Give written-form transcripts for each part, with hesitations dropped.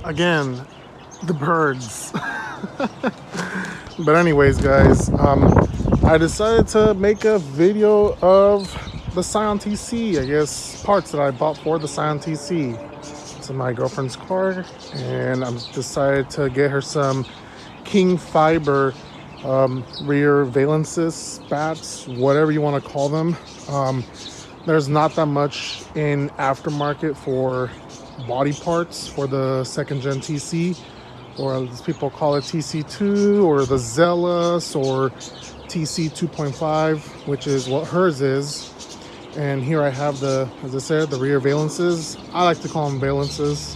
Again, the birds. But anyways, guys, I decided to make a video of the Scion TC, I guess, parts that I bought for the Scion TC. It's in my girlfriend's car, and I'm decided to get her some king fiber rear valences, spats, whatever you want to call them. There's not that much in aftermarket for body parts for the second gen TC, or as people call it, TC2, or the Zelas, or TC 2.5, which is what hers is. And here I have the, as I said, the rear valences. I like to call them valences.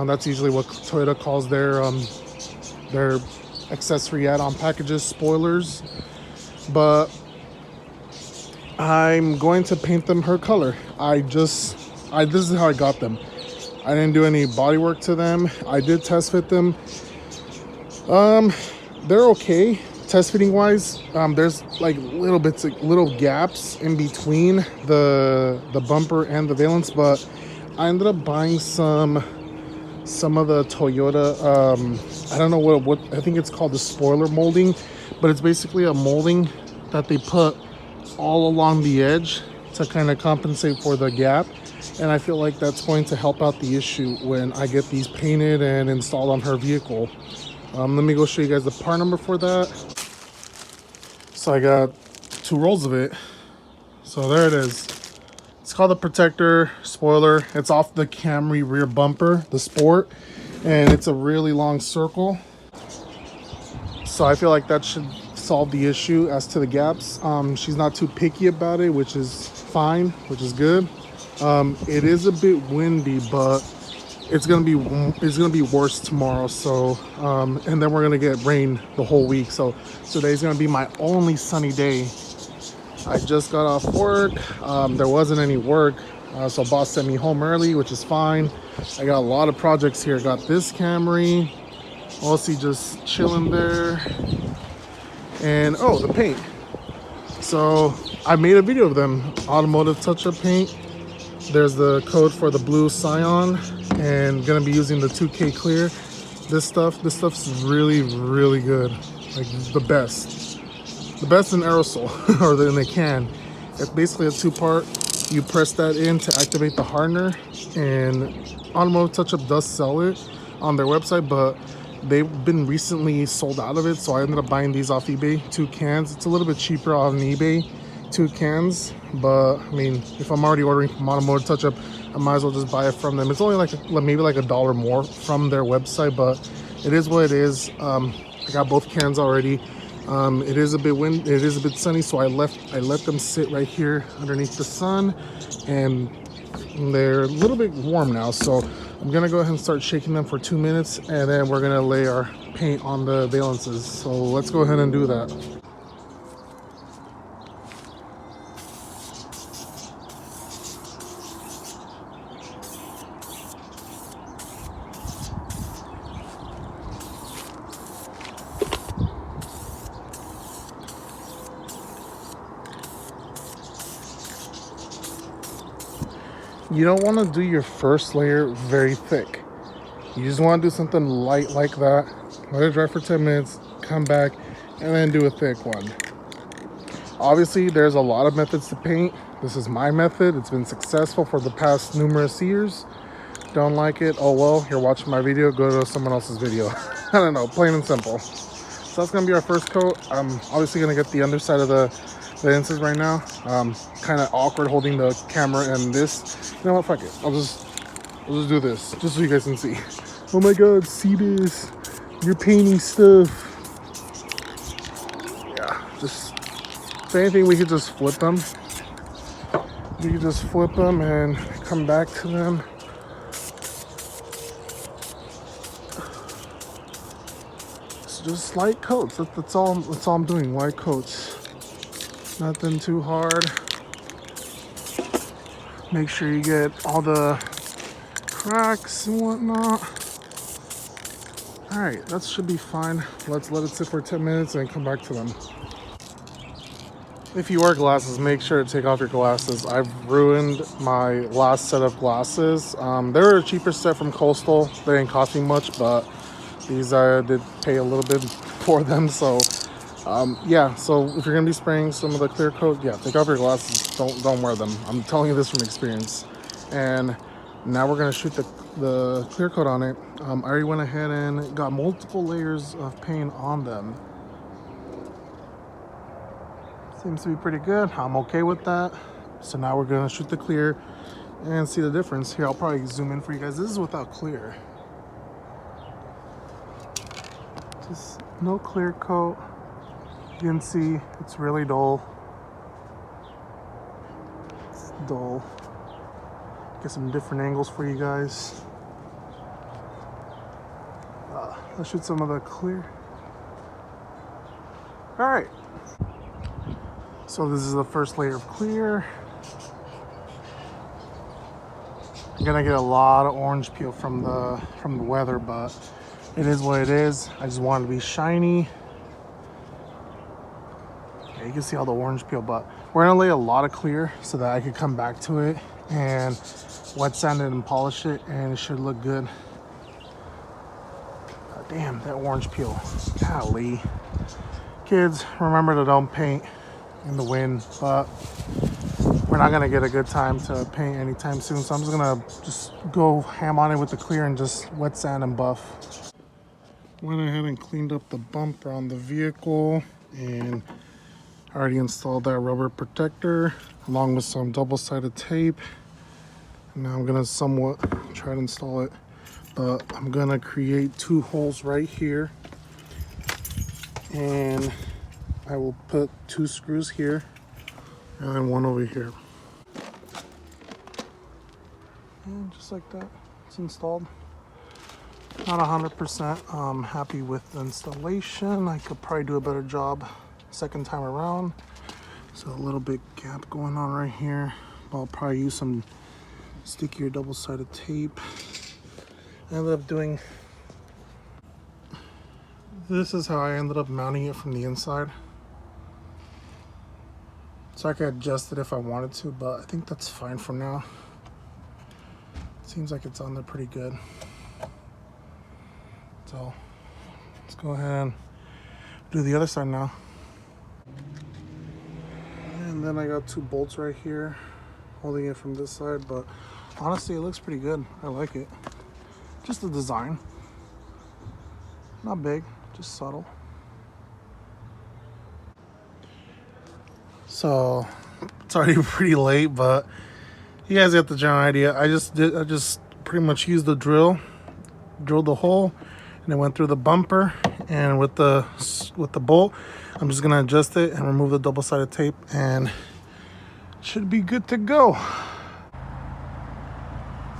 That's usually what Toyota calls their accessory add-on packages, spoilers. But I'm going to paint them her color. This is how I got them. I didn't do any body work to them. I did test fit them. They're okay test fitting wise. There's like little gaps in between the bumper and the valence, but I ended up buying some of the Toyota, I don't know what I think it's called, the spoiler molding, but it's basically a molding that they put all along the edge to kind of compensate for the gap. And I feel like that's going to help out the issue when I get these painted and installed on her vehicle. Let me go show you guys the part number for that. So I got 2 rolls of it. So there it is. It's called the protector spoiler. It's off the Camry rear bumper, the Sport, and it's a really long circle. So I feel like that should solve the issue as to the gaps. She's not too picky about it, which is fine, which is good. It is a bit windy, but it's gonna be worse tomorrow. So and then we're gonna get rain the whole week. So today's gonna be my only sunny day. I just got off work. There wasn't any work, so boss sent me home early, which is fine. I got a lot of projects here. Got this Camry, Aussie just chilling there, and oh, the paint. So I made a video of them, automotive touch-up paint. There's the code for the blue Scion, and gonna be using the 2K clear. This stuff's really, really good. Like the best in aerosol or in a can. It's basically a 2-part. You press that in to activate the hardener, and Automotive Touch-Up does sell it on their website, but they've been recently sold out of it, so I ended up buying these off eBay, 2 cans. It's a little bit cheaper on eBay, 2 cans, but I mean, if I'm already ordering from Automotive Touch-Up, I might as well just buy it from them. It's only like maybe like $1 more from their website, but it is what it is. I got both cans already. It is a bit windy, it is a bit sunny, so I let them sit right here underneath the sun, and they're a little bit warm now. So I'm gonna go ahead and start shaking them for 2 minutes, and then we're gonna lay our paint on the valences. So let's go ahead and do that. You don't want to do your first layer very thick. You just want to do something light like that. Let it dry for 10 minutes, come back, and then do a thick one. Obviously, there's a lot of methods to paint. This is my method. It's been successful for the past numerous years. Don't like it? Oh well, you're watching my video, go to someone else's video. I don't know, plain and simple. So that's going to be our first coat. I'm obviously going to get the underside of the lenses right now. Kind of awkward holding the camera and this. You know what, fuck it. I'll just do this, just so you guys can see. Oh my god, see this? You're painting stuff. Yeah, just, if anything, we could just flip them. We could just flip them and come back to them. It's just light coats. That's all I'm doing, light coats. Nothing too hard. Make sure you get all the cracks and whatnot. All right, that should be fine. Let's let it sit for 10 minutes and come back to them. If you wear glasses, make sure to take off your glasses. I've ruined my last set of glasses. They were a cheaper set from Coastal. They didn't cost me much, but these I did pay a little bit for them. So yeah, so if you're gonna be spraying some of the clear coat, yeah, take off your glasses. Don't wear them. I'm telling you this from experience. And now we're gonna shoot the clear coat on it. I already went ahead and got multiple layers of paint on them. Seems to be pretty good. I'm okay with that. So now we're gonna shoot the clear and see the difference. Here, I'll probably zoom in for you guys. This is without clear. Just no clear coat. You can see it's really dull. It's dull. Get some different angles for you guys. Let's shoot some of the clear. All right. So this is the first layer of clear. I'm gonna get a lot of orange peel from the weather, but it is what it is. I just want it to be shiny. Yeah, you can see all the orange peel, but we're gonna lay a lot of clear so that I could come back to it and wet sand it and polish it, and it should look good. Damn, that orange peel. Golly. Kids, remember to don't paint in the wind, but we're not gonna get a good time to paint anytime soon, so I'm just gonna go ham on it with the clear and just wet sand and buff. Went ahead and cleaned up the bumper on the vehicle, and already installed that rubber protector along with some double-sided tape. Now I'm gonna somewhat try to install it, but I'm gonna create 2 holes right here, and I will put 2 screws here and then 1 over here. And just like that, it's installed. Not 100% happy with the installation. I could probably do a better job second time around. So a little bit gap going on right here. But I'll probably use some stickier double-sided tape. I ended up doing, this is how I ended up mounting it from the inside. So I could adjust it if I wanted to, but I think that's fine for now. Seems like it's on there pretty good. So let's go ahead and do the other side now. And then I got 2 bolts right here holding it from this side, but honestly it looks pretty good. I like it. Just the design. Not big, just subtle. So it's already pretty late, but you guys get the general idea. I just pretty much used the drilled the hole, and it went through the bumper, and with the bolt, I'm just gonna adjust it and remove the double-sided tape, and it should be good to go.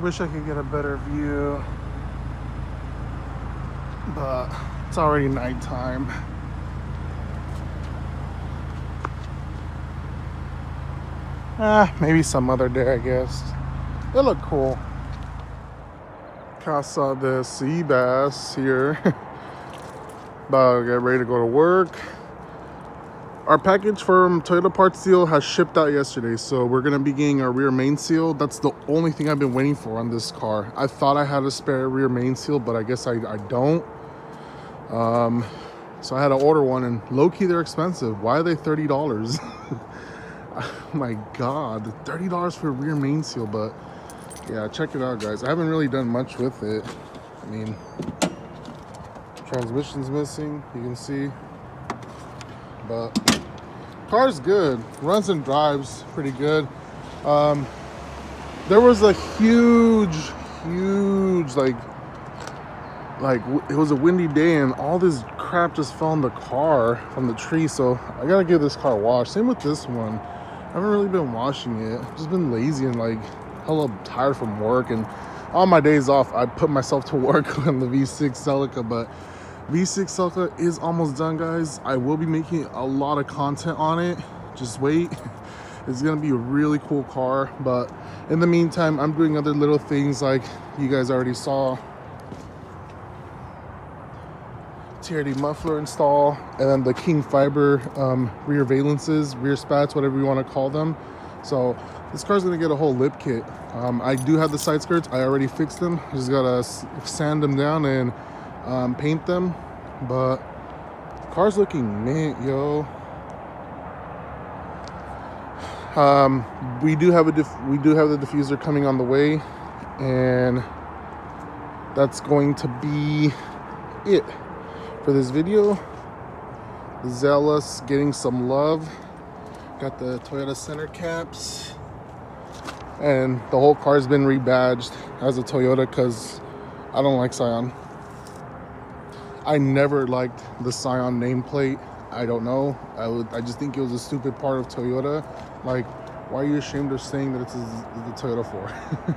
Wish I could get a better view, but it's already nighttime. Maybe some other day, I guess. It looked cool. Casa de sea bass here. About to get ready to go to work. Our package from Toyota Parts Seal has shipped out yesterday, so we're gonna be getting our rear main seal. That's the only thing I've been waiting for on this car. I thought I had a spare rear main seal, but I guess I don't. So I had to order one, and low-key they're expensive. Why are they $30? Oh my god, $30 for a rear main seal. But yeah, check it out, guys. I haven't really done much with it. I mean, transmission's missing, you can see, but car's good, runs and drives pretty good. There was a huge like it was a windy day, and all this crap just fell in the car from the tree, so I gotta give this car a wash. Same with this one. I haven't really been washing it. I've just been lazy and like hella tired from work, and on my days off I put myself to work on the V6 Celica. But V6 Celica is almost done, guys. I will be making a lot of content on it. Just wait. It's gonna be a really cool car, but in the meantime I'm doing other little things like you guys already saw. TRD muffler install, and then the King Fiber rear valences, rear spats, whatever you want to call them. So this car's gonna get a whole lip kit. I do have the side skirts. I already fixed them. Just gotta sand them down and paint them. But the car's looking mint, yo. We do have the diffuser coming on the way, and that's going to be it for this video. Zelas getting some love. Got the Toyota center caps, and the whole car's been rebadged as a Toyota because I don't like Scion. I never liked the Scion nameplate. I don't know. I just think it was a stupid part of Toyota. Like, why are you ashamed of saying that it's the Toyota 4?